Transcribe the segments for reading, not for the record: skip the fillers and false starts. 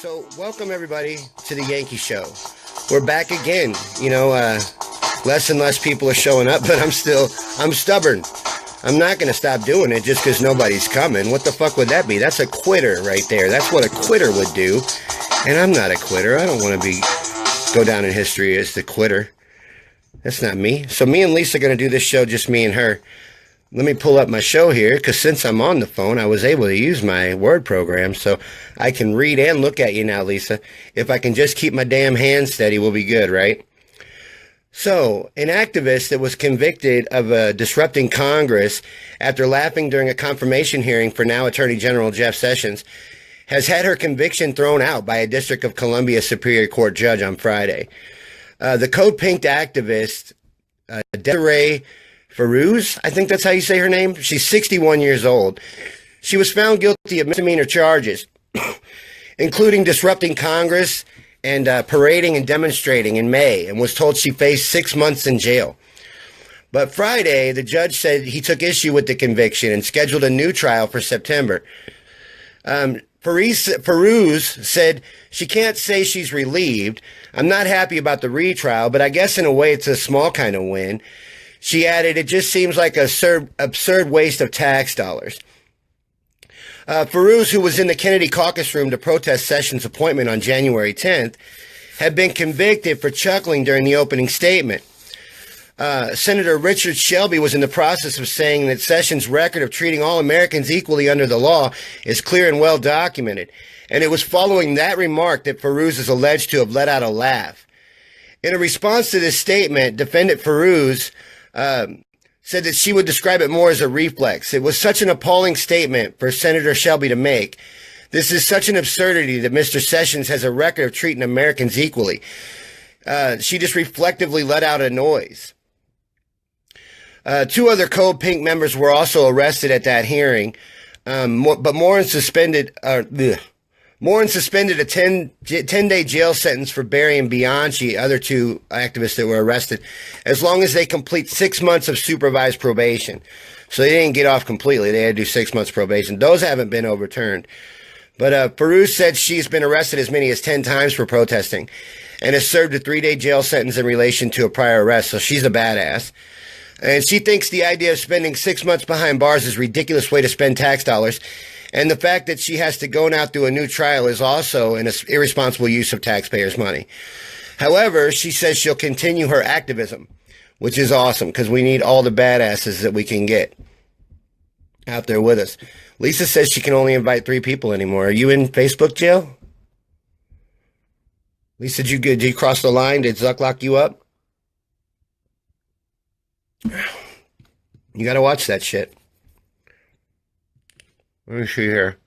So, welcome everybody to the Yankey Show. We're back again. Less and less people are showing up, but I'm stubborn. I'm not going to stop doing it just because nobody's coming. What the fuck would that be? That's a quitter right there. That's what a quitter would do. And I'm not a quitter. I don't want to go down in history as the quitter. That's not me. So me and Lisa are going to do this show, just me and her. Let me pull up my show here, because since I'm on the phone, I was able to use my word program, so I can read and look at you now, Lisa. If I can just keep my damn hand steady, we'll be good, right? So, an activist that was convicted of disrupting Congress after laughing during a confirmation hearing for now Attorney General Jeff Sessions has had her conviction thrown out by a District of Columbia Superior Court judge on Friday. The Code Pink activist, Desiree Farouz, I think that's how you say her name. She's 61 years old. She was found guilty of misdemeanor charges, including disrupting Congress and parading and demonstrating in May, and was told she faced 6 months in jail. But Friday, the judge said he took issue with the conviction and scheduled a new trial for September. Farouz said she can't say she's relieved. I'm not happy about the retrial, but I guess in a way it's a small kind of win. She added, it just seems like an absurd waste of tax dollars. Farouz, who was in the Kennedy caucus room to protest Sessions' appointment on January 10th, had been convicted for chuckling during the opening statement. Senator Richard Shelby was in the process of saying that Sessions' record of treating all Americans equally under the law is clear and well documented. And it was following that remark that Farouz is alleged to have let out a laugh. In a response to this statement, defendant Farouz said that she would describe it more as a reflex. It was such an appalling statement for Senator Shelby to make. This is such an absurdity that Mr. Sessions has a record of treating Americans equally. She just reflectively let out a noise. Two other Code Pink members were also arrested at that hearing, but Morin suspended a 10-day jail sentence for Barry and Bianchi, other two activists that were arrested, as long as they complete 6 months of supervised probation. So they didn't get off completely. They had to do 6 months probation. Those haven't been overturned. But Farouz said she's been arrested as many as 10 times for protesting and has served a 3-day jail sentence in relation to a prior arrest. So she's a badass. And she thinks the idea of spending 6 months behind bars is a ridiculous way to spend tax dollars. And the fact that she has to go now through a new trial is also an irresponsible use of taxpayers' money. However, she says she'll continue her activism, which is awesome because we need all the badasses that we can get out there with us. Lisa says she can only invite 3 people anymore. Are you in Facebook jail? Lisa, did you cross the line? Did Zuck lock you up? You got to watch that shit. Let me see here.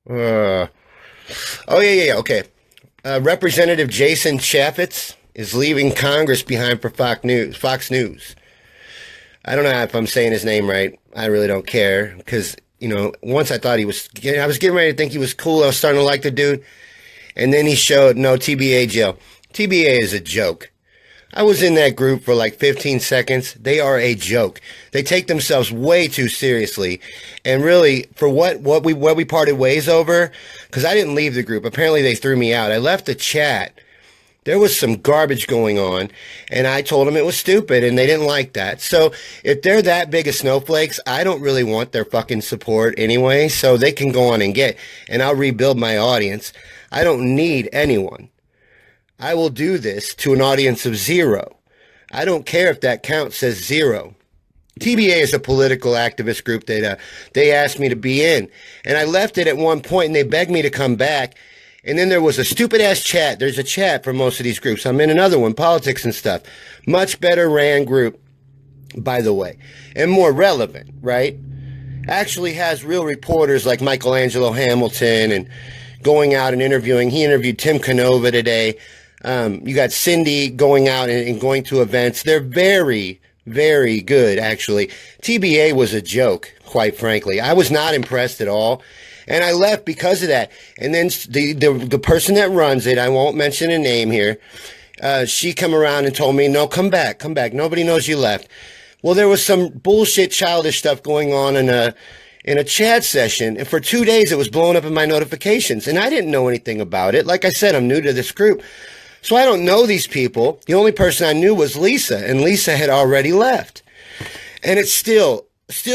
Yeah, okay. Representative Jason Chaffetz is leaving Congress behind for Fox News. I don't know if I'm saying his name right. I really don't care because, once I thought I was getting ready to think he was cool. I was starting to like the dude. And then he showed no TBA jail. TBA is a joke. I was in that group for like 15 seconds. They are a joke. They take themselves way too seriously. And really, for what we parted ways over, because I didn't leave the group. Apparently, they threw me out. I left the chat. There was some garbage going on, and I told them it was stupid, and they didn't like that. So if they're that big of snowflakes, I don't really want their fucking support anyway, so they can go on and and I'll rebuild my audience. I don't need anyone. I will do this to an audience of 0. I don't care if that count says 0. TBA is a political activist group that they asked me to be in. And I left it at one point, and they begged me to come back. And then there was a stupid-ass chat. There's a chat for most of these groups. I'm in another one, politics and stuff. Much better ran group, by the way. And more relevant, right? Actually has real reporters like Michelangelo Hamilton and going out and interviewing. He interviewed Tim Canova today. You got Cindy going out and going to events. They're very, very good, actually. TBA was a joke, quite frankly. I was not impressed at all. And I left because of that. And then the person that runs it, I won't mention a name here, she come around and told me, no, come back. Nobody knows you left. Well, there was some bullshit childish stuff going on in a chat session, and for 2 days it was blowing up in my notifications, and I didn't know anything about it. Like I said, I'm new to this group, so I don't know these people. The only person I knew was Lisa, and Lisa had already left. And it's still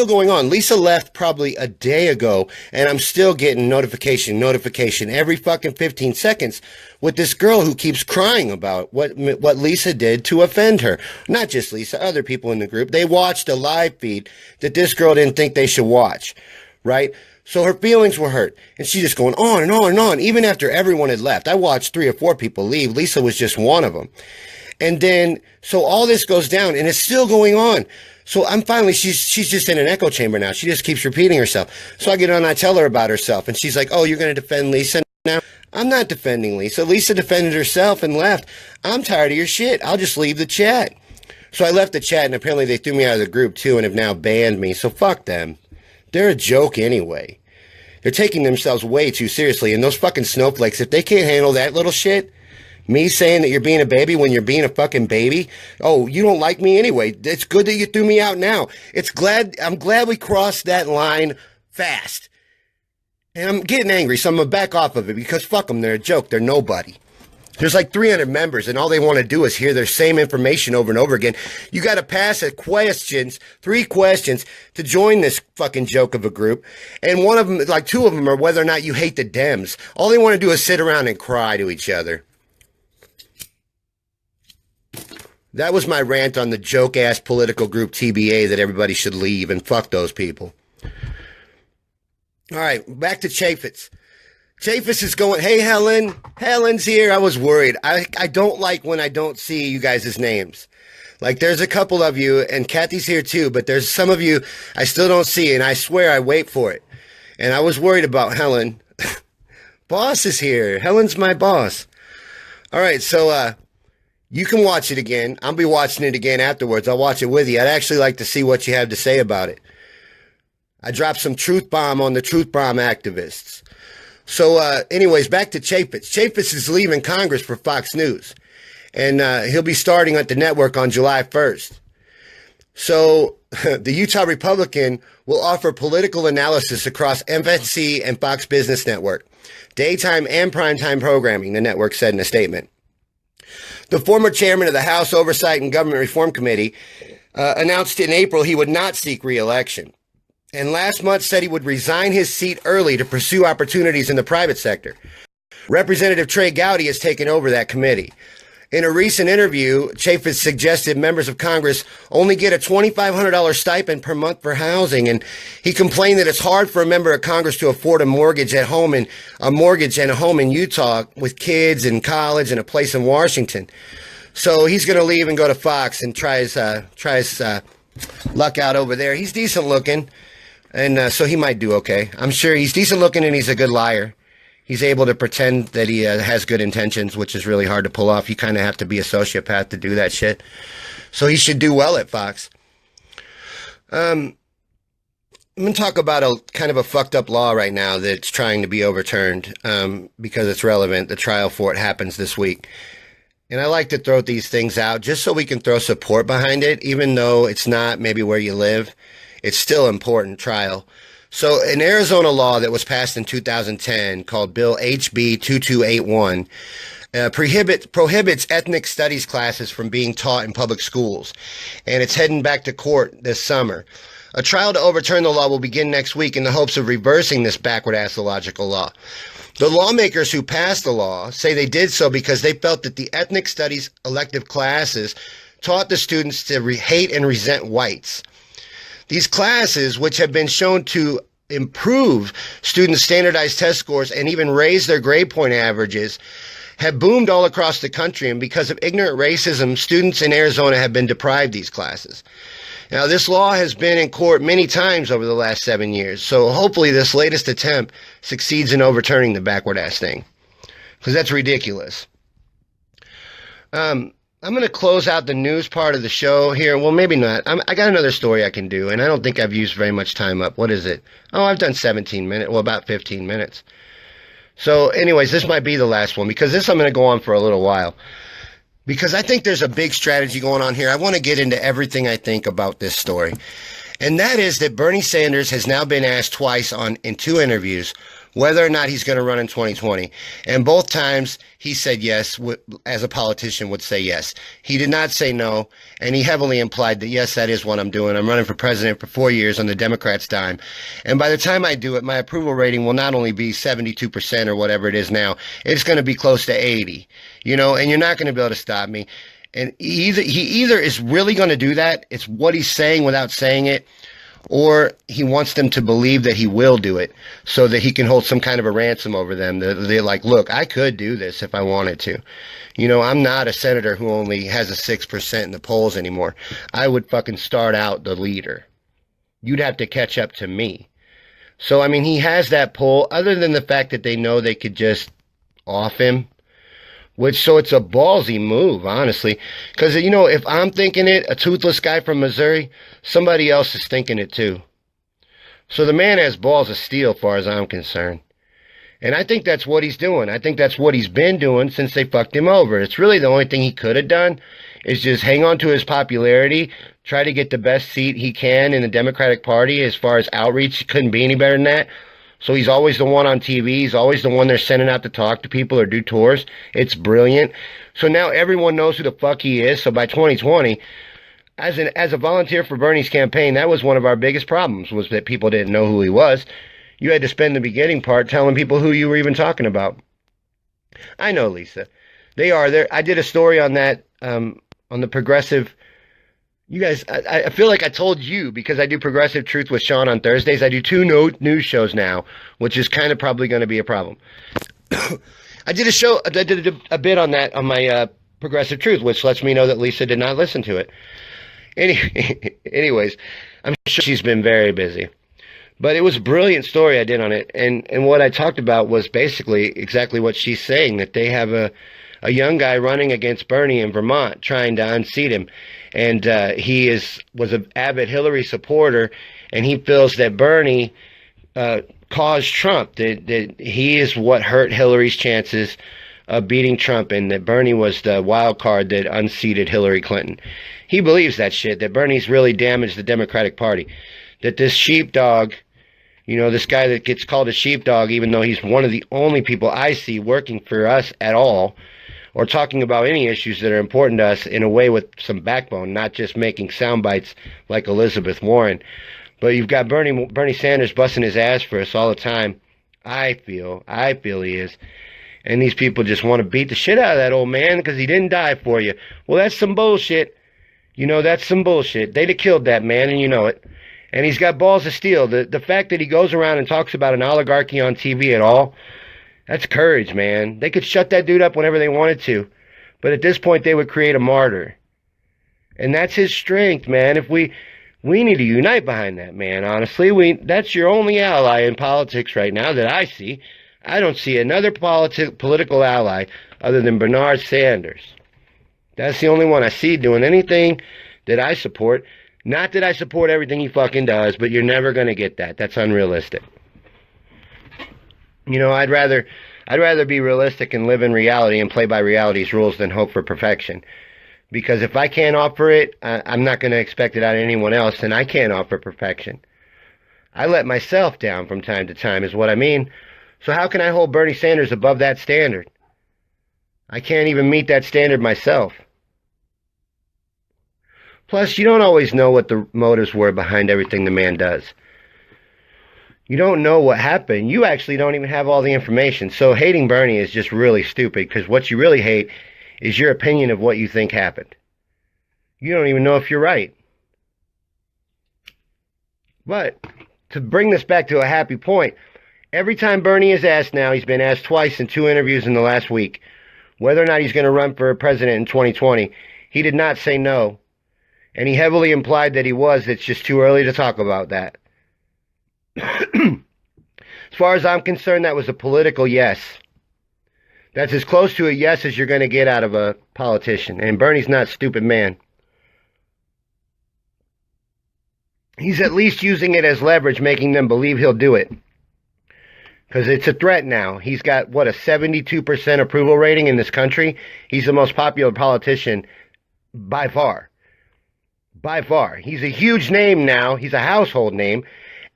going on. Lisa left probably a day ago, and I'm still getting notification every fucking 15 seconds with this girl who keeps crying about what Lisa did to offend her. Not just Lisa, other people in the group. They watched a live feed that this girl didn't think they should watch, right? So her feelings were hurt, and she's just going on and on and on, even after everyone had left. I watched 3 or 4 people leave. Lisa was just one of them. And then, so all this goes down, and it's still going on. So I'm finally, she's just in an echo chamber now. She just keeps repeating herself. So I get on and I tell her about herself, and she's like, oh, you're going to defend Lisa now? I'm not defending Lisa. Lisa defended herself and left. I'm tired of your shit. I'll just leave the chat. So I left the chat, and apparently they threw me out of the group too and have now banned me. So fuck them. They're a joke anyway. They're taking themselves way too seriously. And those fucking snowflakes, if they can't handle that little shit, me saying that you're being a baby when you're being a fucking baby. Oh, you don't like me anyway. It's good that you threw me out now. I'm glad we crossed that line fast. And I'm getting angry, so I'm going to back off of it because fuck them. They're a joke. They're nobody. There's like 300 members, and all they want to do is hear their same information over and over again. You got to pass 3 questions to join this fucking joke of a group. And one of them, like 2 of them are whether or not you hate the Dems. All they want to do is sit around and cry to each other. That was my rant on the joke-ass political group TBA that everybody should leave, and fuck those people. All right, back to Chaffetz. Chaffetz is going, hey, Helen. Helen's here. I was worried. I don't like when I don't see you guys' names. Like, there's a couple of you, and Kathy's here too, but there's some of you I still don't see, and I swear I wait for it. And I was worried about Helen. Boss is here. Helen's my boss. All right, so, you can watch it again. I'll be watching it again afterwards. I'll watch it with you. I'd actually like to see what you have to say about it. I dropped some truth bomb on the truth bomb activists. So anyways, back to Chaffetz. Chaffetz is leaving Congress for Fox News. And he'll be starting at the network on July 1st. So the Utah Republican will offer political analysis across FNC and Fox Business Network. Daytime and primetime programming, the network said in a statement. The former chairman of the House Oversight and Government Reform Committee announced in April he would not seek re-election. And last month said he would resign his seat early to pursue opportunities in the private sector. Representative Trey Gowdy has taken over that committee. In a recent interview, Chaffetz suggested members of Congress only get a $2,500 stipend per month for housing, and he complained that it's hard for a member of Congress to afford a mortgage and a home in Utah with kids and college and a place in Washington. So he's going to leave and go to Fox and try his luck out over there. He's decent looking, and so he might do okay. I'm sure he's decent looking, and he's a good liar. He's able to pretend that he has good intentions, which is really hard to pull off. You kind of have to be a sociopath to do that shit. So he should do well at Fox. I'm going to talk about a kind of a fucked up law right now that's trying to be overturned because it's relevant. The trial for it happens this week. And I like to throw these things out just so we can throw support behind it, even though it's not maybe where you live. It's still an important trial. So an Arizona law that was passed in 2010 called Bill HB 2281 prohibits ethnic studies classes from being taught in public schools. And it's heading back to court this summer. A trial to overturn the law will begin next week in the hopes of reversing this backward-ass illogical law. The lawmakers who passed the law say they did so because they felt that the ethnic studies elective classes taught the students to hate and resent whites. These classes, which have been shown to improve students' standardized test scores and even raise their grade point averages, have boomed all across the country. And because of ignorant racism, students in Arizona have been deprived these classes. Now, this law has been in court many times over the last 7 years. So hopefully this latest attempt succeeds in overturning the backward-ass thing, because that's ridiculous. I'm going to close out the news part of the show here. Well, maybe not. I got another story I can do, and I don't think I've used very much time up. What is it? Oh, I've done 17 minutes. Well, about 15 minutes. So, anyways, this might be the last one, because this I'm going to go on for a little while. Because I think there's a big strategy going on here. I want to get into everything I think about this story. And that is that Bernie Sanders has now been asked twice in 2 interviews whether or not he's going to run in 2020. And both times he said yes, as a politician would say yes. He did not say no, and he heavily implied that, yes, that is what I'm doing. I'm running for president for 4 years on the Democrats' dime. And by the time I do it, my approval rating will not only be 72% or whatever it is now, it's going to be close to 80, and you're not going to be able to stop me. And he either is really going to do that, it's what he's saying without saying it, or he wants them to believe that he will do it so that he can hold some kind of a ransom over them. They're like, look, I could do this if I wanted to. I'm not a senator who only has a 6% in the polls anymore. I would fucking start out the leader. You'd have to catch up to me. So, I mean, he has that pull, other than the fact that they know they could just off him. So it's a ballsy move, honestly. Because, if I'm thinking it, a toothless guy from Missouri, somebody else is thinking it too. So the man has balls of steel, as far as I'm concerned. And I think that's what he's doing. I think that's what he's been doing since they fucked him over. It's really the only thing he could have done is just hang on to his popularity, try to get the best seat he can in the Democratic Party as far as outreach. It couldn't be any better than that. So he's always the one on TV. He's always the one they're sending out to talk to people or do tours. It's brilliant. So now everyone knows who the fuck he is. So by 2020, as a volunteer for Bernie's campaign, that was one of our biggest problems, was that people didn't know who he was. You had to spend the beginning part telling people who you were even talking about. I know, Lisa. They are there. I did a story on that, on the progressive. You guys, I feel like I told you, because I do Progressive Truth with Sean on Thursdays. I do 2 news shows now, which is kind of probably going to be a problem. I did a bit on that on my Progressive Truth, which lets me know that Lisa did not listen to it. Anyways, I'm sure she's been very busy. But it was a brilliant story I did on it. And what I talked about was basically exactly what she's saying, that they have a young guy running against Bernie in Vermont, trying to unseat him. And he was an avid Hillary supporter, and he feels that Bernie caused Trump, that he is what hurt Hillary's chances of beating Trump, and that Bernie was the wild card that unseated Hillary Clinton. He believes that shit, that Bernie's really damaged the Democratic Party, that this sheepdog, this guy that gets called a sheepdog, even though he's one of the only people I see working for us at all, or talking about any issues that are important to us in a way with some backbone, not just making sound bites like Elizabeth Warren. But you've got Bernie Sanders busting his ass for us all the time. I feel he is. And these people just want to beat the shit out of that old man because he didn't die for you. Well, that's some bullshit. That's some bullshit. They'd have killed that man, and you know it. And he's got balls of steel. The fact that he goes around and talks about an oligarchy on TV at all, that's courage, man. They could shut that dude up whenever they wanted to. But at this point, they would create a martyr. And that's his strength, man. If we need to unite behind that man, honestly. That's your only ally in politics right now that I see. I don't see another political ally other than Bernard Sanders. That's the only one I see doing anything that I support. Not that I support everything he fucking does, but you're never going to get that. That's unrealistic. I'd rather be realistic and live in reality and play by reality's rules than hope for perfection. Because if I can't offer it, I'm not going to expect it out of anyone else, and I can't offer perfection. I let myself down from time to time, is what I mean. So how can I hold Bernie Sanders above that standard? I can't even meet that standard myself. Plus, you don't always know what the motives were behind everything the man does. You don't know what happened. You actually don't even have all the information. So hating Bernie is just really stupid, because what you really hate is your opinion of what you think happened. You don't even know if you're right. But to bring this back to a happy point, every time Bernie is asked now, he's been asked twice in 2 interviews in the last week, whether or not he's going to run for president in 2020, he did not say no. And he heavily implied that he was. It's just too early to talk about that. As far as I'm concerned, that was a political yes. That's as close to a yes as you're going to get out of a politician. And Bernie's not a stupid man. He's at least using it as leverage, making them believe he'll do it. Because it's a threat now. He's got, a 72% approval rating in this country? He's the most popular politician by far. by far. He's a huge name now. He's a household name.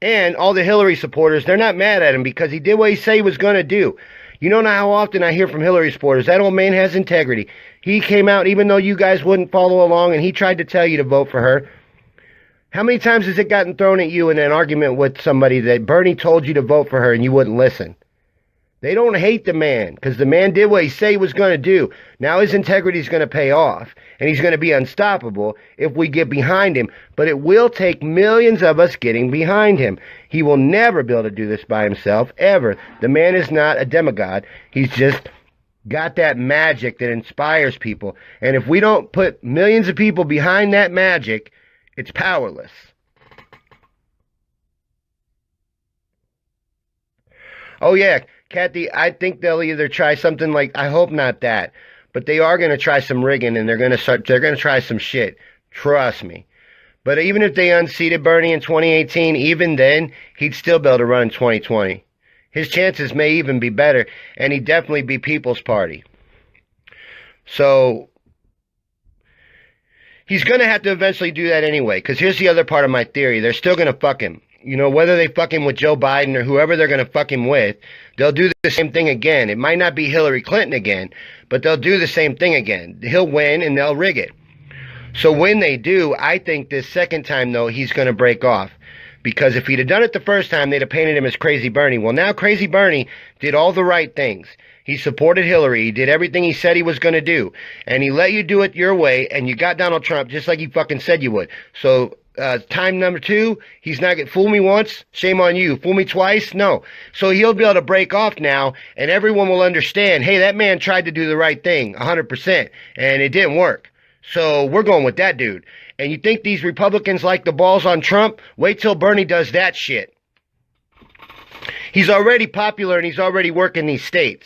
And all the Hillary supporters, they're not mad at him because he did what he said he was going to do. You don't know how often I hear from Hillary supporters, that old man has integrity. He came out even though you guys wouldn't follow along, and he tried to tell you to vote for her. How many times has it gotten thrown at you in an argument with somebody that Bernie told you to vote for her and you wouldn't listen? They don't hate the man because the man did what he said he was going to do. Now his integrity is going to pay off, and he's going to be unstoppable if we get behind him. But it will take millions of us getting behind him. He will never be able to do this by himself, ever. The man is not a demigod. He's just got that magic that inspires people. And if we don't put millions of people behind that magic, it's powerless. Oh, yeah. Kathy, I think they'll either try something like, I hope not that, but they are going to try some rigging, and they're going to try some shit. Trust me. But even if they unseated Bernie in 2018, even then, he'd still be able to run in 2020. His chances may even be better, and he'd definitely be People's Party. So, he's going to have to eventually do that anyway, because here's the other part of my theory. They're still going to fuck him. You know, whether they fuck him with Joe Biden or whoever they're going to fuck him with, they'll do the same thing again. It might not be Hillary Clinton again, but they'll do the same thing again. He'll win and they'll rig it. So when they do, I think this second time, though, he's going to break off. Because if he'd have done it the first time, they'd have painted him as Crazy Bernie. Well, now Crazy Bernie did all the right things. He supported Hillary. He did everything he said he was going to do. And he let you do it your way, and you got Donald Trump just like you fucking said you would. So time number 2, he's not fool me once, shame on you. Fool me twice, no. So he'll be able to break off now, and everyone will understand, hey, that man tried to do the right thing 100%, and it didn't work. So we're going with that dude. And you think these Republicans like the balls on Trump? Wait till Bernie does that shit. He's already popular, and he's already working these states.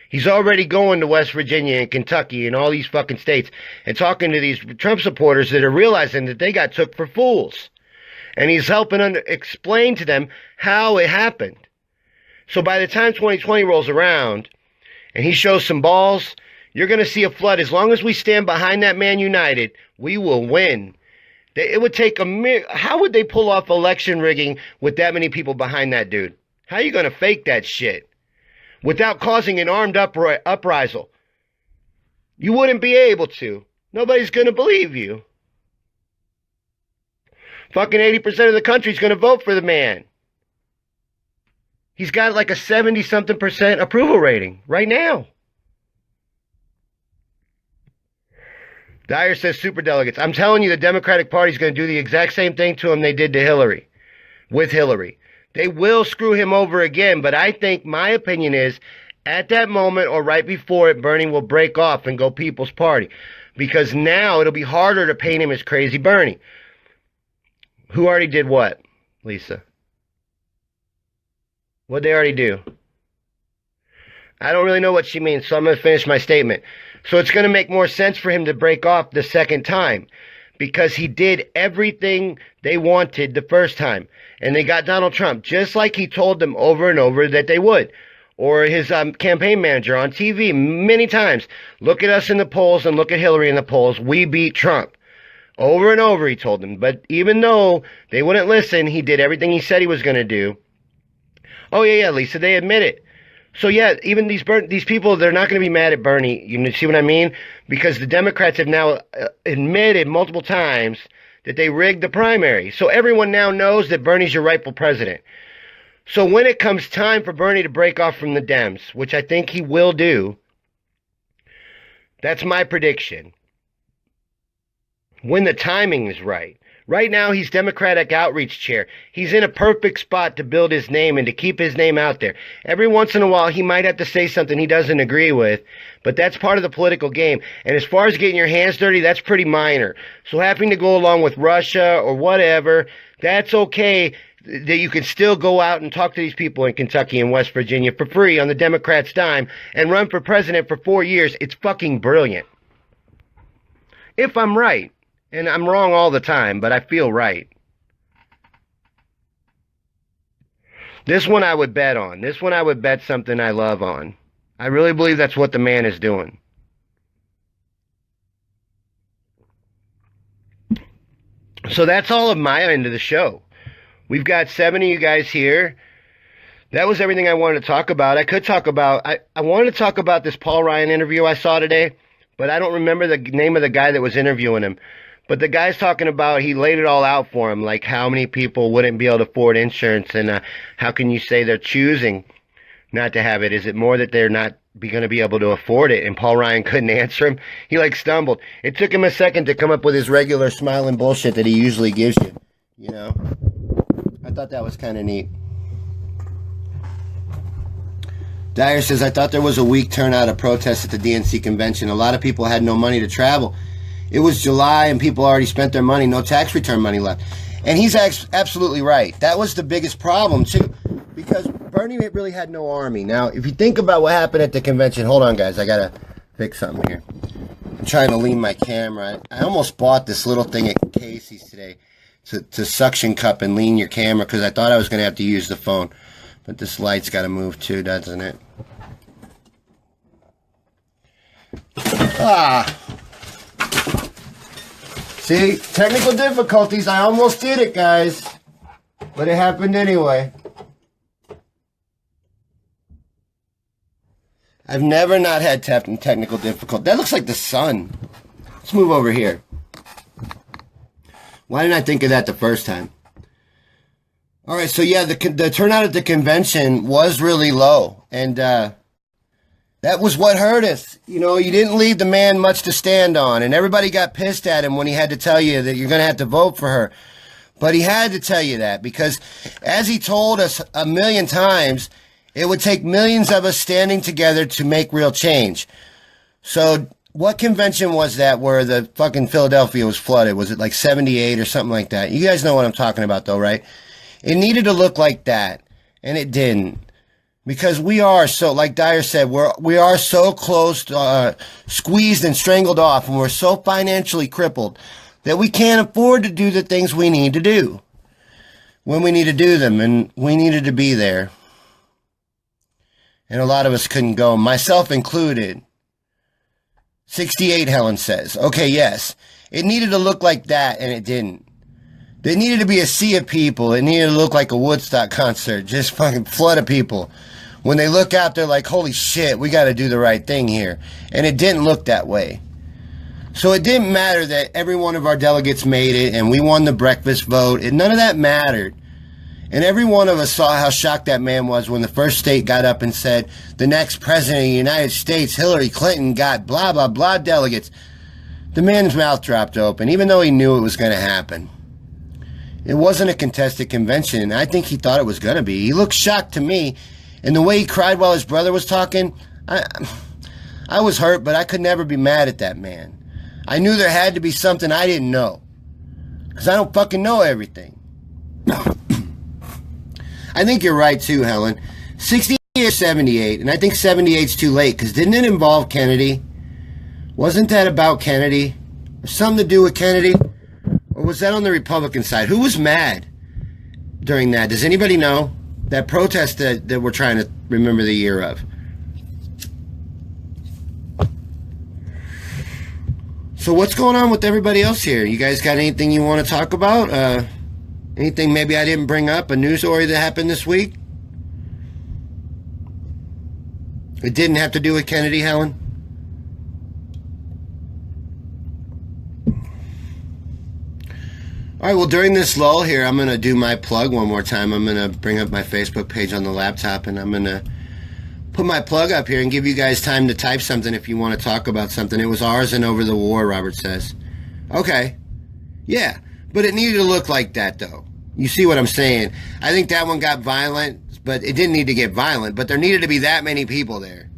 He's already going to West Virginia and Kentucky and all these fucking states and talking to these Trump supporters that are realizing that they got took for fools. And he's helping explain to them how it happened. So by the time 2020 rolls around and he shows some balls, you're going to see a flood. As long as we stand behind that man united, we will win. It would take how would they pull off election rigging with that many people behind that dude? How are you going to fake that shit without causing an armed uprisal? You wouldn't be able to. Nobody's going to believe you. Fucking 80% of the country's going to vote for the man. He's got like a 70-something% approval rating right now. Dyer says superdelegates. I'm telling you, the Democratic Party's going to do the exact same thing to him they did to Hillary. With Hillary. They will screw him over again, but I think my opinion is at that moment or right before it, Bernie will break off and go People's Party. Because now it'll be harder to paint him as Crazy Bernie. Who already did what, Lisa? What'd they already do? I don't really know what she means, so I'm going to finish my statement. So it's going to make more sense for him to break off the second time. Because he did everything they wanted the first time. And they got Donald Trump, just like he told them over and over that they would. Or his campaign manager on TV many times. Look at us in the polls and look at Hillary in the polls. We beat Trump. Over and over he told them. But even though they wouldn't listen, he did everything he said he was going to do. Oh, yeah, Lisa, they admit it. So, yeah, even these people, they're not going to be mad at Bernie. You see what I mean? Because the Democrats have now admitted multiple times that they rigged the primary. So everyone now knows that Bernie's your rightful president. So when it comes time for Bernie to break off from the Dems, which I think he will do, that's my prediction. When the timing is right. Right now, he's Democratic Outreach Chair. He's in a perfect spot to build his name and to keep his name out there. Every once in a while, he might have to say something he doesn't agree with, but that's part of the political game. And as far as getting your hands dirty, that's pretty minor. So having to go along with Russia or whatever, that's okay. That you can still go out and talk to these people in Kentucky and West Virginia for free on the Democrats' dime and run for president for 4 years. It's fucking brilliant. If I'm right. And I'm wrong all the time, but I feel right. This one I would bet on. This one I would bet something I love on. I really believe that's what the man is doing. So that's all of my end of the show. We've got 7 of you guys here. That was everything I wanted to talk about. I could talk about, I wanted to talk about this Paul Ryan interview I saw today, but I don't remember the name of the guy that was interviewing him. But the guy's talking about, he laid it all out for him, like how many people wouldn't be able to afford insurance, and how can you say they're choosing not to have it? Is it more that they're not going to be able to afford it? And Paul Ryan couldn't answer him. He like stumbled. It took him a second to come up with his regular smiling bullshit that he usually gives you. You know? I thought that was kind of neat. Dyer says, I thought there was a weak turnout of protests at the DNC convention. A lot of people had no money to travel. It was July and people already spent their money. No tax return money left. And he's absolutely right. That was the biggest problem, too. Because Bernie really had no army. Now, if you think about what happened at the convention... Hold on, guys. I got to fix something here. I'm trying to lean my camera. I almost bought this little thing at Casey's today to suction cup and lean your camera because I thought I was going to have to use the phone. But this light's got to move, too, doesn't it? See? Technical difficulties. I almost did it, guys. But it happened anyway. I've never not had technical difficulty. That looks like the sun. Let's move over here. Why didn't I think of that the first time? All right, so yeah, the turnout at the convention was really low. And that was what hurt us. You know, you didn't leave the man much to stand on. And everybody got pissed at him when he had to tell you that you're going to have to vote for her. But he had to tell you that because, as he told us a million times, it would take millions of us standing together to make real change. So what convention was that where the fucking Philadelphia was flooded? Was it like 78 or something like that? You guys know what I'm talking about though, right? It needed to look like that, and it didn't. Because we are so, like Dyer said, we are so close, squeezed and strangled off, and we're so financially crippled that we can't afford to do the things we need to do when we need to do them, and we needed to be there. And a lot of us couldn't go, myself included. 68, Helen says. Okay, yes. It needed to look like that, and it didn't. There needed to be a sea of people. It needed to look like a Woodstock concert. Just fucking flood of people. When they look out, they're like, holy shit, we got to do the right thing here. And it didn't look that way. So it didn't matter that every one of our delegates made it and we won the breakfast vote. None of that mattered. And every one of us saw how shocked that man was when the first state got up and said, the next president of the United States, Hillary Clinton, got blah, blah, blah delegates. The man's mouth dropped open, even though he knew it was going to happen. It wasn't a contested convention, and I think he thought it was going to be. He looked shocked to me, and the way he cried while his brother was talking, I was hurt, but I could never be mad at that man. I knew there had to be something I didn't know, because I don't fucking know everything. I think you're right, too, Helen. 68 or 78, and I think 78's too late, because didn't it involve Kennedy? Wasn't that about Kennedy? Or something to do with Kennedy? Or was that on the Republican side? Who was mad during that? Does anybody know? That protest that we're trying to remember the year of. So what's going on with everybody else here? You guys got anything you want to talk about? Anything maybe I didn't bring up? A news story that happened this week? It didn't have to do with Kennedy, Helen? All right, well, during this lull here, I'm going to do my plug one more time. I'm going to bring up my Facebook page on the laptop, and I'm going to put my plug up here and give you guys time to type something if you want to talk about something. It was ours and over the war, Robert says. Okay. Yeah, but it needed to look like that, though. You see what I'm saying? I think that one got violent, but it didn't need to get violent. But there needed to be that many people there.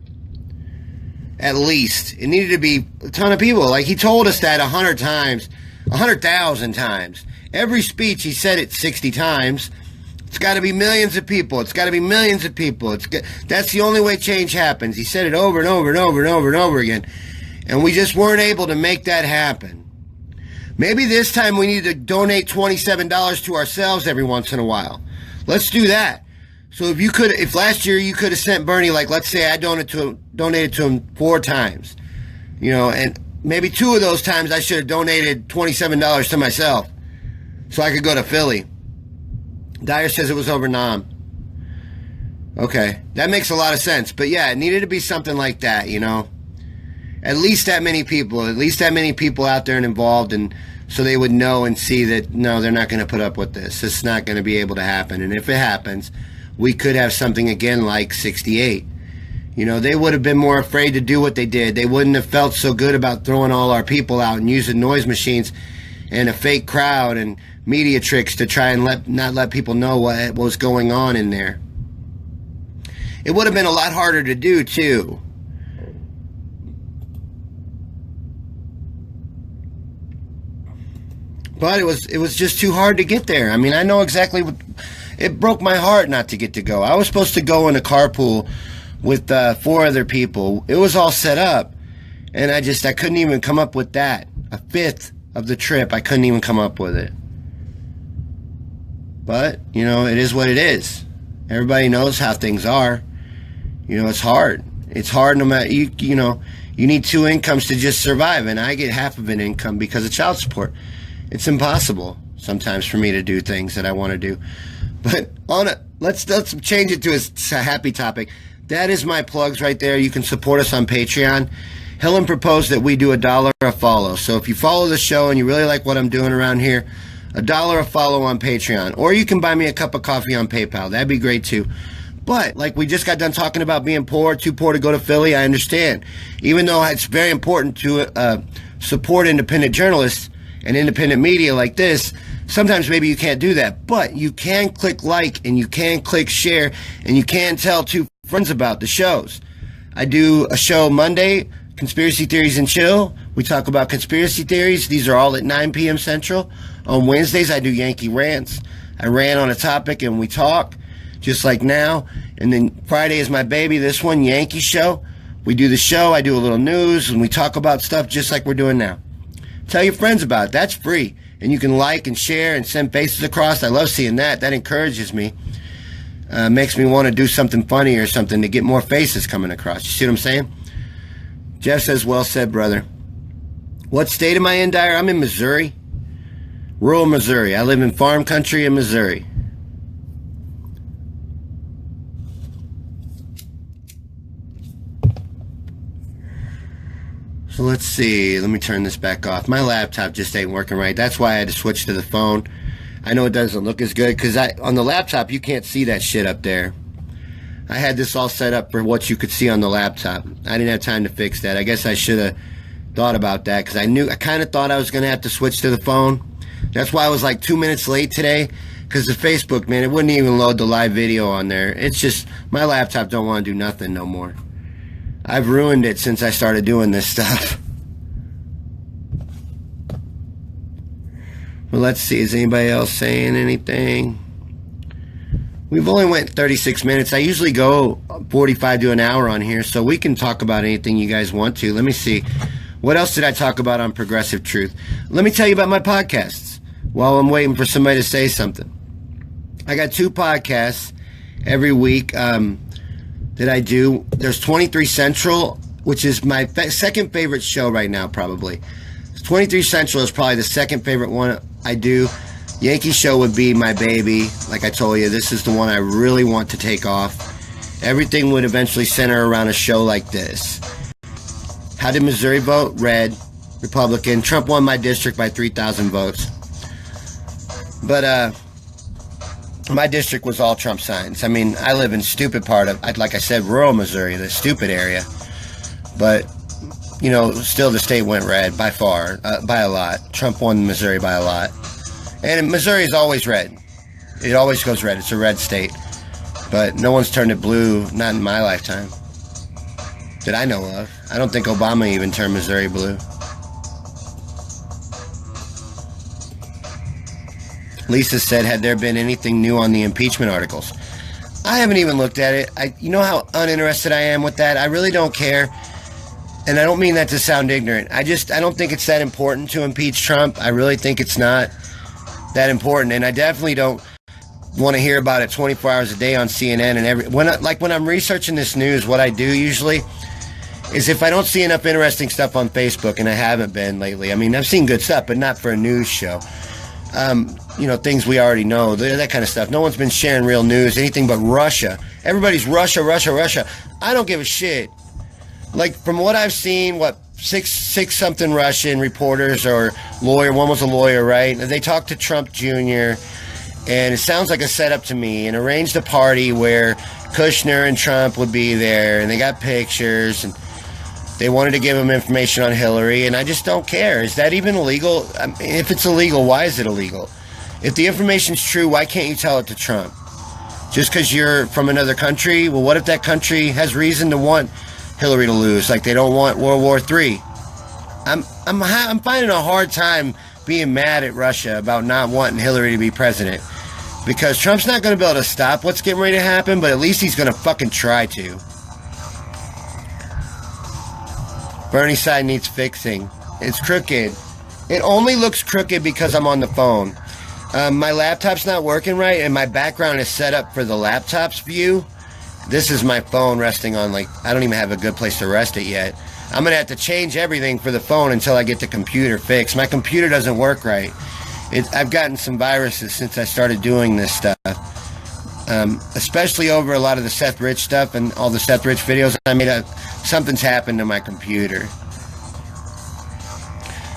At least. It needed to be a ton of people. Like, he told us that 100 times. 100,000 times. Every speech, he said it 60 times. It's got to be millions of people. It's got to be millions of people. That's the only way change happens. He said it over and over and over and over and over again. And we just weren't able to make that happen. Maybe this time we need to donate $27 to ourselves every once in a while. Let's do that. So if last year you could have sent Bernie, like, let's say I donated to him 4 times, you know, and maybe 2 of those times I should have donated $27 to myself. so I could go to Philly. Dyer says it was over Nam. Okay, that makes a lot of sense. But yeah, it needed to be something like that, you know. At least that many people out there and involved, and so they would know and see that, no, they're not going to put up with this. It's not going to be able to happen. And if it happens, we could have something again like 68. You know, they would have been more afraid to do what they did. They wouldn't have felt so good about throwing all our people out and using noise machines and a fake crowd and media tricks to try and not let people know what was going on in there. It would have been a lot harder to do, too. But it was just too hard to get there. I mean, I know exactly what... It broke my heart not to get to go. I was supposed to go in a carpool with 4 other people. It was all set up. And I couldn't even come up with that. A fifth of the trip, I couldn't even come up with it. But, you know, it is what it is. Everybody knows how things are. You know, it's hard. It's hard no matter... You know, you need 2 incomes to just survive. And I get half of an income because of child support. It's impossible sometimes for me to do things that I want to do. But let's change it to a happy topic. That is my plugs right there. You can support us on Patreon. Helen proposed that we do $1 a follow. So if you follow the show and you really like what I'm doing around here, $1 a follow on Patreon. Or you can buy me a cup of coffee on PayPal. That'd be great too. But like we just got done talking about being poor, too poor to go to Philly, I understand. Even though it's very important to support independent journalists and independent media like this, sometimes maybe you can't do that. But you can click like and you can click share and you can tell 2 friends about the shows. I do a show Monday, Conspiracy Theories and Chill. We talk about conspiracy theories. These are all at 9 p.m. Central. On Wednesdays, I do Yankee Rants. I rant on a topic and we talk, just like now. And then Friday is my baby, this one, Yankey Show. We do the show, I do a little news, and we talk about stuff just like we're doing now. Tell your friends about it. That's free. And you can like and share and send faces across. I love seeing that. That encourages me. Makes me want to do something funny or something to get more faces coming across. You see what I'm saying? Jeff says, well said, brother. What state am I in, Dyer? I'm in Missouri. Rural Missouri. I live in farm country in Missouri. So let's see. Let me turn this back off. My laptop just ain't working right. That's why I had to switch to the phone. I know it doesn't look as good because on the laptop you can't see that shit up there. I had this all set up for what you could see on the laptop. I didn't have time to fix that. I guess I should have thought about that because I kind of thought I was going to have to switch to the phone. That's why I was like 2 minutes late today, because the Facebook, man, it wouldn't even load the live video on there. It's just my laptop don't want to do nothing no more. I've ruined it since I started doing this stuff. Well, let's see. Is anybody else saying anything? We've only went 36 minutes. I usually go 45 to an hour on here, so we can talk about anything you guys want to. Let me see. What else did I talk about on Progressive Truth? Let me tell you about my podcasts while I'm waiting for somebody to say something. I got 2 podcasts every week that I do. There's 23 Central, which is my second favorite show right now, probably. 23 Central is probably the second favorite one I do. Yankey Show would be my baby. Like I told you, this is the one I really want to take off. Everything would eventually center around a show like this. How did Missouri vote? Red. Republican. Trump won my district by 3,000 votes. But, my district was all Trump signs. I mean, I live in stupid part of, like I said, rural Missouri, the stupid area. But, you know, still the state went red by far, by a lot. Trump won Missouri by a lot. And Missouri is always red. It always goes red. It's a red state. But no one's turned it blue, not in my lifetime, that I know of. I don't think Obama even turned Missouri blue. Lisa said, had there been anything new on the impeachment articles? I haven't even looked at it. You know how uninterested I am with that? I really don't care. And I don't mean that to sound ignorant. I don't think it's that important to impeach Trump. I really think it's not that important. And I definitely don't want to hear about it 24 hours a day on CNN and when I'm researching this news, what I do usually is if I don't see enough interesting stuff on Facebook, and I haven't been lately. I mean, I've seen good stuff, but not for a news show. things we already know, that kind of stuff. No one's been sharing real news, anything but Russia. Everybody's Russia, Russia, Russia. I don't give a shit. Like, from what I've seen, six something Russian reporters or lawyer, one was a lawyer, right? They talked to Trump Jr., and it sounds like a setup to me, and arranged a party where Kushner and Trump would be there, and they got pictures, and they wanted to give him information on Hillary, and I just don't care. Is that even illegal? I mean, if it's illegal, why is it illegal? If the information's true, why can't you tell it to Trump? Just because you're from another country? Well, what if that country has reason to want Hillary to lose, like they don't want World War III? I'm finding a hard time being mad at Russia about not wanting Hillary to be president, because Trump's not going to be able to stop what's getting ready to happen, but at least he's going to fucking try to. Bernie's side needs fixing. It's crooked. It only looks crooked because I'm on the phone. My laptop's not working right, and my background is set up for the laptop's view. This is my phone resting on, like, I don't even have a good place to rest it yet. I'm going to have to change everything for the phone until I get the computer fixed. My computer doesn't work right. I've gotten some viruses since I started doing this stuff. Especially over a lot of the Seth Rich stuff and all the Seth Rich videos I made. Something's happened to my computer.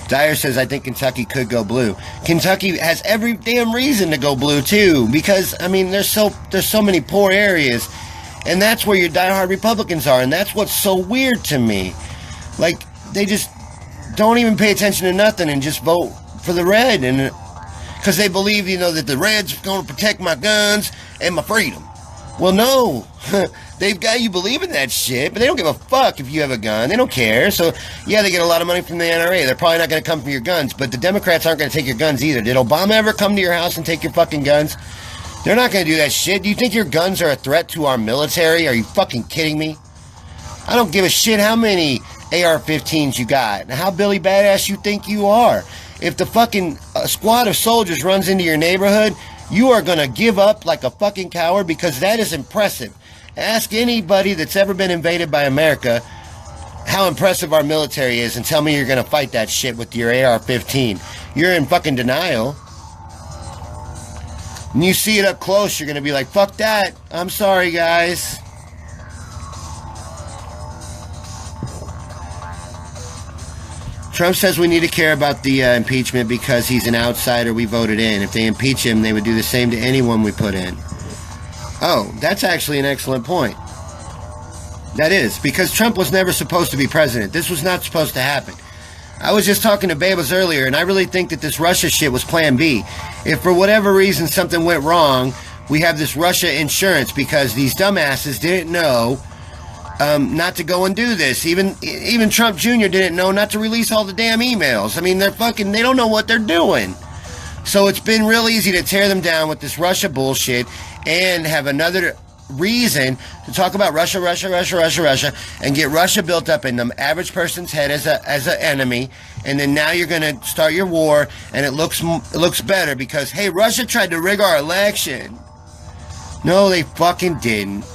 Dyer says, I think Kentucky could go blue. Kentucky has every damn reason to go blue, too. Because, I mean, there's so many poor areas. And that's where your diehard Republicans are. And that's what's so weird to me. Like, they just don't even pay attention to nothing and just vote for the red. And because they believe, that the red's going to protect my guns and my freedom. Well, no. They've got you believing that shit, but they don't give a fuck if you have a gun. They don't care. So, yeah, they get a lot of money from the NRA. They're probably not going to come for your guns, but the Democrats aren't going to take your guns either. Did Obama ever come to your house and take your fucking guns? They're not going to do that shit. Do you think your guns are a threat to our military? Are you fucking kidding me? I don't give a shit how many AR-15s you got and how Billy Badass you think you are. If the fucking squad of soldiers runs into your neighborhood, you are going to give up like a fucking coward, because that is impressive. Ask anybody that's ever been invaded by America how impressive our military is and tell me you're going to fight that shit with your AR-15. You're in fucking denial. When you see it up close, you're going to be like, fuck that. I'm sorry, guys. Trump says we need to care about the impeachment because he's an outsider we voted in. If they impeach him, they would do the same to anyone we put in. Oh, that's actually an excellent point. That is, because Trump was never supposed to be president. This was not supposed to happen. I was just talking to Babas earlier, and I really think that this Russia shit was plan B. If for whatever reason something went wrong, we have this Russia insurance because these dumbasses didn't know not to go and do this. Even Trump Jr. didn't know not to release all the damn emails. I mean, they don't know what they're doing. So it's been real easy to tear them down with this Russia bullshit and have another reason to talk about Russia, and get Russia built up in the average person's head as an enemy. And then now you're going to start your war, and it looks better because, hey, Russia tried to rig our election. No, they fucking didn't.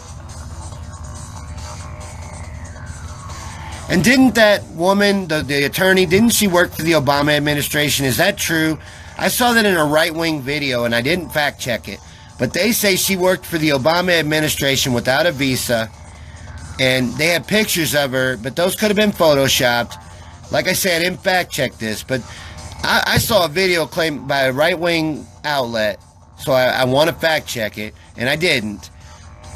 And didn't that woman, the attorney, didn't she work for the Obama administration? Is that true? I saw that in a right-wing video, and I didn't fact-check it. But they say she worked for the Obama administration without a visa, and they have pictures of her, but those could have been photoshopped. Like I said, I didn't fact-check this, but I saw a video claimed by a right-wing outlet, so I want to fact-check it, and I didn't.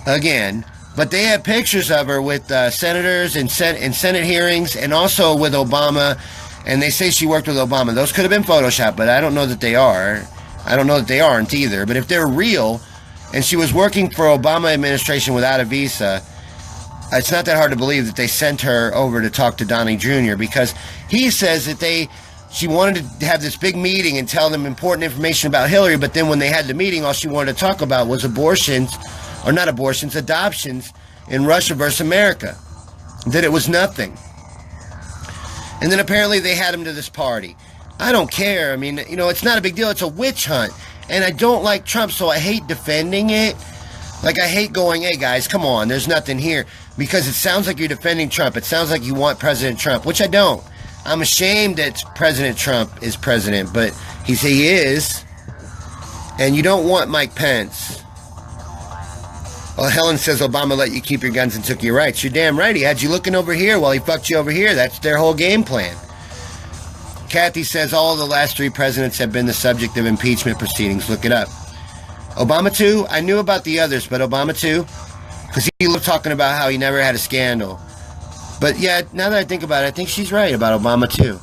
Again. But they have pictures of her with senators and Senate hearings, and also with Obama, and they say she worked with Obama. Those could have been photoshopped, but I don't know that they are. I don't know that they aren't either. But if they're real, and she was working for Obama administration without a visa, it's not that hard to believe that they sent her over to talk to Donnie Jr. because he says that she wanted to have this big meeting and tell them important information about Hillary, but then when they had the meeting, all she wanted to talk about was adoptions in Russia versus America. That it was nothing. And then apparently they had him to this party. I don't care. I mean, it's not a big deal. It's a witch hunt. And I don't like Trump, so I hate defending it. Like, I hate going, hey, guys, come on, there's nothing here. Because it sounds like you're defending Trump. It sounds like you want President Trump, which I don't. I'm ashamed that President Trump is president, but he is. And you don't want Mike Pence. Well, Helen says Obama let you keep your guns and took your rights. You're damn right. He had you looking over here while he fucked you over here. That's their whole game plan. Kathy says all the last 3 presidents have been the subject of impeachment proceedings. Look it up. Obama too? I knew about the others, but Obama too? Because he loved talking about how he never had a scandal. But yeah, now that I think about it, I think she's right about Obama too.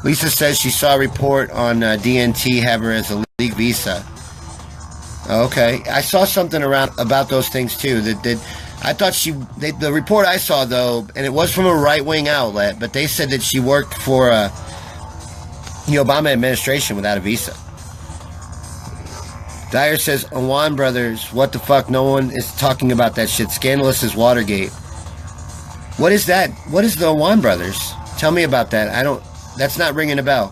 Lisa says she saw a report on DNT have her as a legal visa. Okay, I saw something around about those things too. That I thought the report I saw though, and it was from a right-wing outlet, but they said that she worked for the Obama administration without a visa. Dyer says, Awan Brothers, what the fuck? No one is talking about that shit. Scandalous as Watergate. What is that? What is the Awan Brothers? Tell me about that. That's not ringing a bell.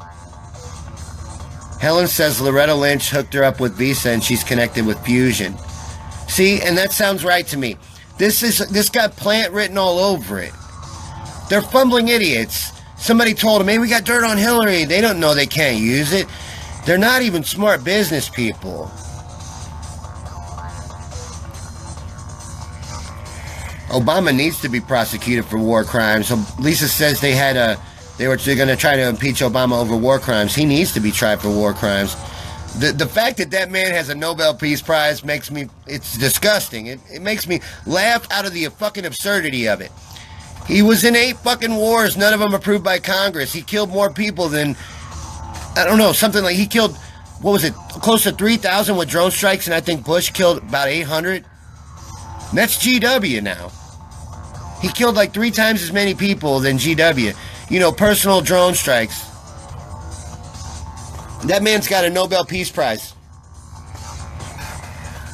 Helen says Loretta Lynch hooked her up with Visa and she's connected with Fusion. See, and that sounds right to me. This got plant written all over it. They're fumbling idiots. Somebody told them, hey, we got dirt on Hillary. They don't know they can't use it. They're not even smart business people. Obama needs to be prosecuted for war crimes. So Lisa says they're going to try to impeach Obama over war crimes. He needs to be tried for war crimes. The fact that man has a Nobel Peace Prize makes me, it's disgusting. It makes me laugh out of the fucking absurdity of it. He was in 8 fucking wars, none of them approved by Congress. He killed more people than, I don't know, something like, he killed, what was it, close to 3,000 with drone strikes, and I think Bush killed about 800. And that's GW now. He killed like 3 times as many people than GW. Personal drone strikes. That man's got a Nobel Peace Prize.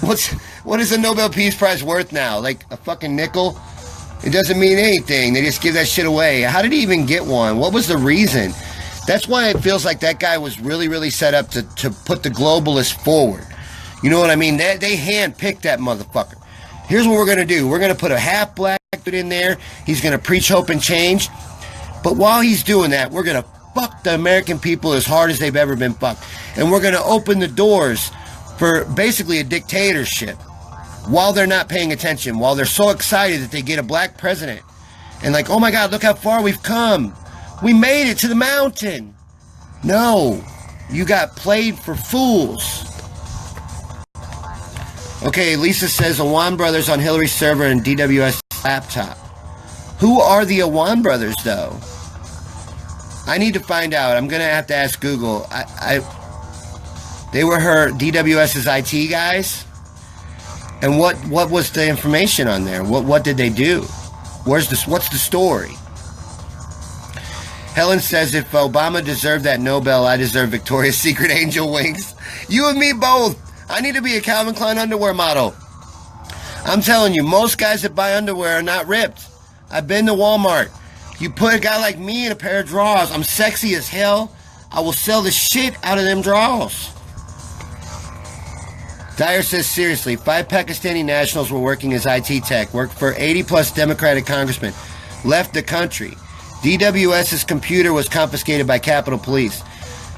What is a Nobel Peace Prize worth now? Like a fucking nickel? It doesn't mean anything. They just give that shit away. How did he even get one? What was the reason? That's why it feels like that guy was really, really set up to put the globalists forward. You know what I mean? They handpicked that motherfucker. Here's what we're going to do. We're going to put a half-black dude in there. He's going to preach hope and change. But while he's doing that, we're going to fuck the American people as hard as they've ever been fucked. And we're going to open the doors for basically a dictatorship while they're not paying attention, while they're so excited that they get a black president. And like, oh my God, look how far we've come. We made it to the mountain. No, you got played for fools. Okay, Lisa says Awan Brothers on Hillary's server and DWS laptop. Who are the Awan Brothers, though? I need to find out. I'm going to have to ask Google. They were her DWS's IT guys? And what was the information on there? What did they do? What's the story? Helen says, if Obama deserved that Nobel, I deserve Victoria's Secret angel wings. You and me both. I need to be a Calvin Klein underwear model. I'm telling you, most guys that buy underwear are not ripped. I've been to Walmart. You put a guy like me in a pair of drawers. I'm sexy as hell. I will sell the shit out of them drawers. Dyer says, seriously, 5 Pakistani nationals were working as IT tech, worked for 80-plus Democratic congressmen, left the country. DWS's computer was confiscated by Capitol Police.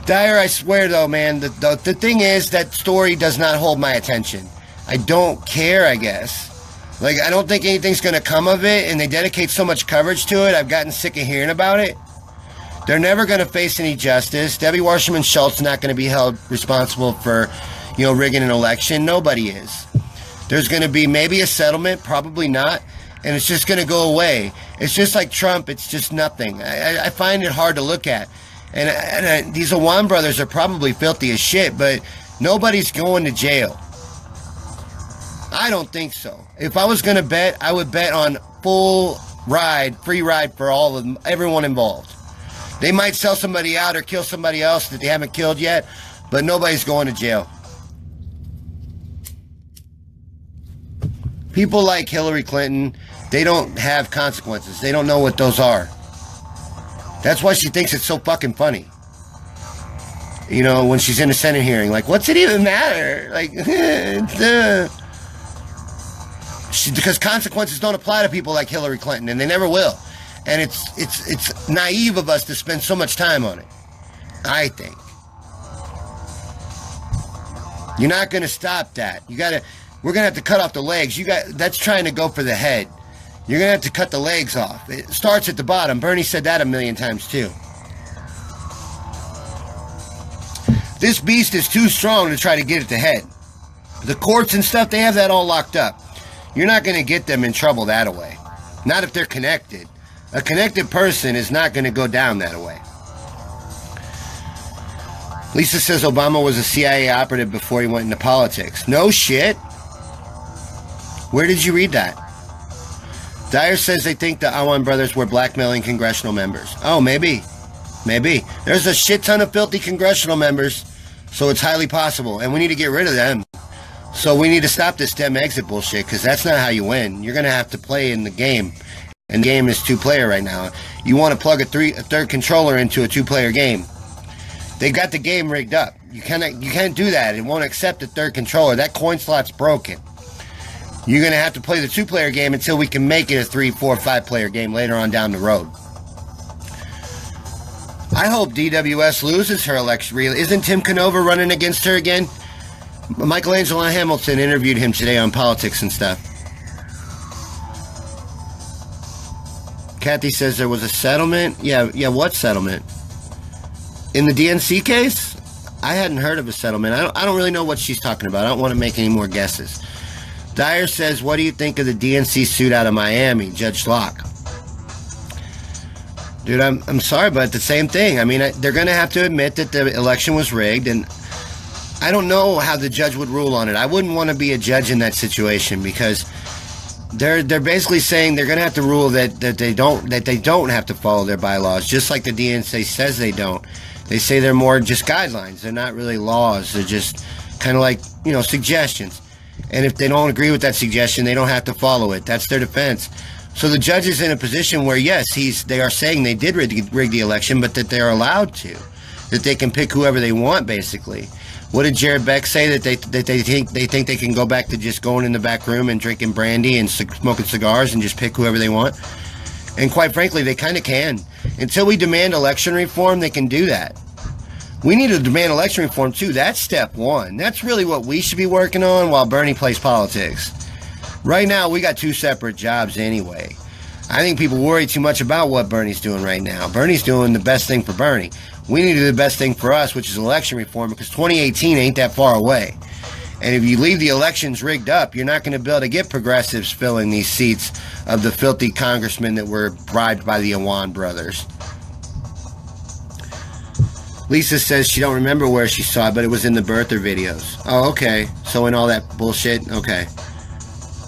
Dyer, I swear, though, man, the thing is that story does not hold my attention. I don't care, I guess. Like, I don't think anything's going to come of it, and they dedicate so much coverage to it, I've gotten sick of hearing about it. They're never going to face any justice. Debbie Wasserman Schultz not going to be held responsible for, rigging an election. Nobody is. There's going to be maybe a settlement, probably not, and it's just going to go away. It's just like Trump. It's just nothing. I find it hard to look at. And these Awan brothers are probably filthy as shit, but nobody's going to jail. I don't think so. If I was going to bet, I would bet on free ride for everyone involved. They might sell somebody out or kill somebody else that they haven't killed yet, but nobody's going to jail. People like Hillary Clinton, they don't have consequences. They don't know what those are. That's why she thinks it's so fucking funny. When she's in a Senate hearing, like, what's it even matter? Like, because consequences don't apply to people like Hillary Clinton, and they never will. And it's naive of us to spend so much time on it, I think. You're not going to stop that. We're going to have to cut off the legs. That's trying to go for the head. You're going to have to cut the legs off. It starts at the bottom. Bernie said that a million times too. This beast is too strong to try to get at the head. The courts and stuff, they have that all locked up. You're not going to get them in trouble that way. Not if they're connected. A connected person is not going to go down that way. Lisa says Obama was a CIA operative before he went into politics. No shit. Where did you read that? Dyer says they think the Awan brothers were blackmailing congressional members. Oh, maybe. Maybe. There's a shit ton of filthy congressional members, so it's highly possible. And we need to get rid of them. So we need to stop this Dem exit bullshit, because that's not how you win. You're going to have to play in the game. And the game is two-player right now. You want to plug a third controller into a two-player game. They got the game rigged up. You can't do that. It won't accept a third controller. That coin slot's broken. You're going to have to play the two-player game until we can make it a 3, 4, 5-player game later on down the road. I hope DWS loses her election. Isn't Tim Canova running against her again? Michelangelo Hamilton interviewed him today on politics and stuff. Kathy says there was a settlement. Yeah, what settlement? In the DNC case? I hadn't heard of a settlement. I don't really know what she's talking about. I don't want to make any more guesses. Dyer says, what do you think of the DNC suit out of Miami, Judge Locke? Dude, I'm sorry, but the same thing. I mean, they're going to have to admit that the election was rigged, and I don't know how the judge would rule on it. I wouldn't want to be a judge in that situation, because they're basically saying they're going to have to rule that they don't have to follow their bylaws, just like the DNC says they don't. They say they're more just guidelines. They're not really laws. They're just kind of like, suggestions. And if they don't agree with that suggestion, they don't have to follow it. That's their defense. So the judge is in a position where, yes, they are saying they did rig the election, but that they're allowed to. That they can pick whoever they want, basically. What did Jared Beck say? That they think they can go back to just going in the back room and drinking brandy and smoking cigars and just pick whoever they want? And quite frankly, they kind of can. Until we demand election reform, they can do that. We need to demand election reform, too. That's step one. That's really what we should be working on while Bernie plays politics. Right now, we got two separate jobs anyway. I think people worry too much about what Bernie's doing right now. Bernie's doing the best thing for Bernie. We need to do the best thing for us, which is election reform, because 2018 ain't that far away. And if you leave the elections rigged up, you're not going to be able to get progressives filling these seats of the filthy congressmen that were bribed by the Awan brothers. Lisa says she don't remember where she saw it, but it was in the birther videos. Oh, okay. So in all that bullshit? Okay.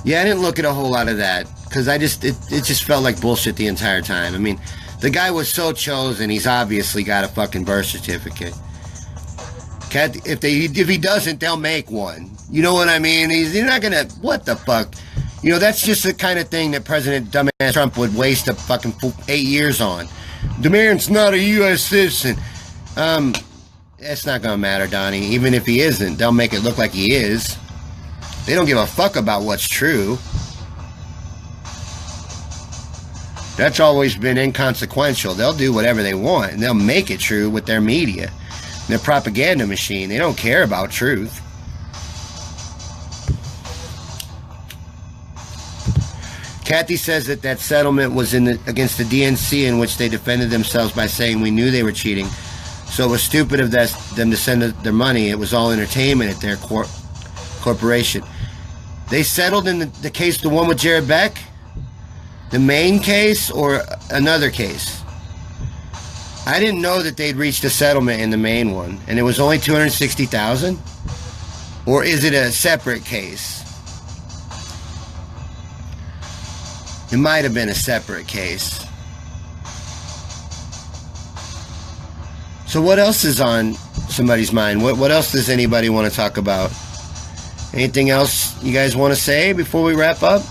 Yeah, I didn't look at a whole lot of that, because it just felt like bullshit the entire time. I mean, the guy was so chosen, he's obviously got a fucking birth certificate. If he doesn't, they'll make one. You know what I mean? He's not gonna, what the fuck? That's just the kind of thing that President dumbass Trump would waste a fucking 8 years on. The man's not a U.S. citizen. It's not gonna matter, Donnie. Even if he isn't, they'll make it look like he is. They don't give a fuck about what's true. That's always been inconsequential. They'll do whatever they want, and they'll make it true with their media. Their propaganda machine. They don't care about truth. Kathy says that settlement was against the DNC, in which they defended themselves by saying we knew they were cheating. So it was stupid of them to send their money. It was all entertainment at their corporation. They settled in the case, the one with Jared Beck? The main case or another case? I didn't know that they'd reached a settlement in the main one, and it was only $260,000? Or is it a separate case? It might have been a separate case. So what else is on somebody's mind? What else does anybody want to talk about? Anything else you guys want to say before we wrap up?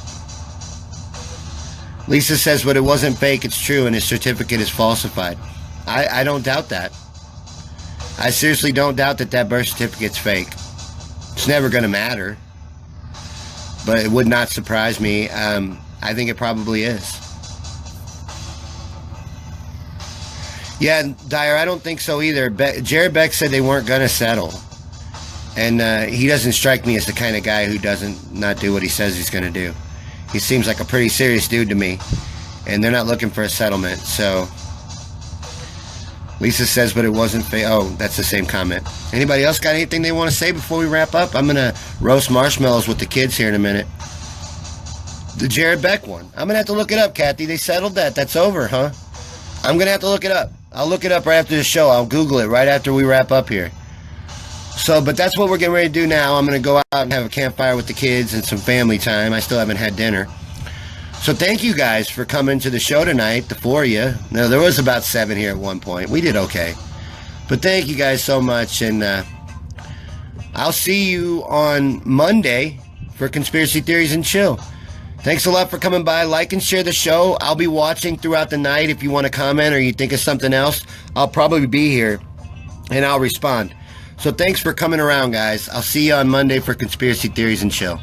Lisa says, but it wasn't fake, it's true, and his certificate is falsified. I don't doubt that. I seriously don't doubt that birth certificate's fake. It's never going to matter. But it would not surprise me. I think it probably is. Yeah, Dyer, I don't think so either. Jared Beck said they weren't going to settle. And he doesn't strike me as the kind of guy who doesn't not do what he says he's going to do. He seems like a pretty serious dude to me. And they're not looking for a settlement. So Lisa says, but it wasn't oh, that's the same comment. Anybody else got anything they want to say before we wrap up? I'm going to roast marshmallows with the kids here in a minute. The Jared Beck one. I'm going to have to look it up, Kathy. They settled that. That's over, huh? I'm going to have to look it up. I'll look it up right after the show. I'll Google it right after we wrap up here. So, but that's what we're getting ready to do now. I'm going to go out and have a campfire with the kids and some family time. I still haven't had dinner. So thank you guys for coming to the show tonight, the four of you. Now, there was about 7 here at one point. We did okay. But thank you guys so much. And I'll see you on Monday for Conspiracy Theories and Chill. Thanks a lot for coming by. Like and share the show. I'll be watching throughout the night. If you want to comment or you think of something else, I'll probably be here and I'll respond. So thanks for coming around, guys. I'll see you on Monday for Conspiracy Theories and Chill.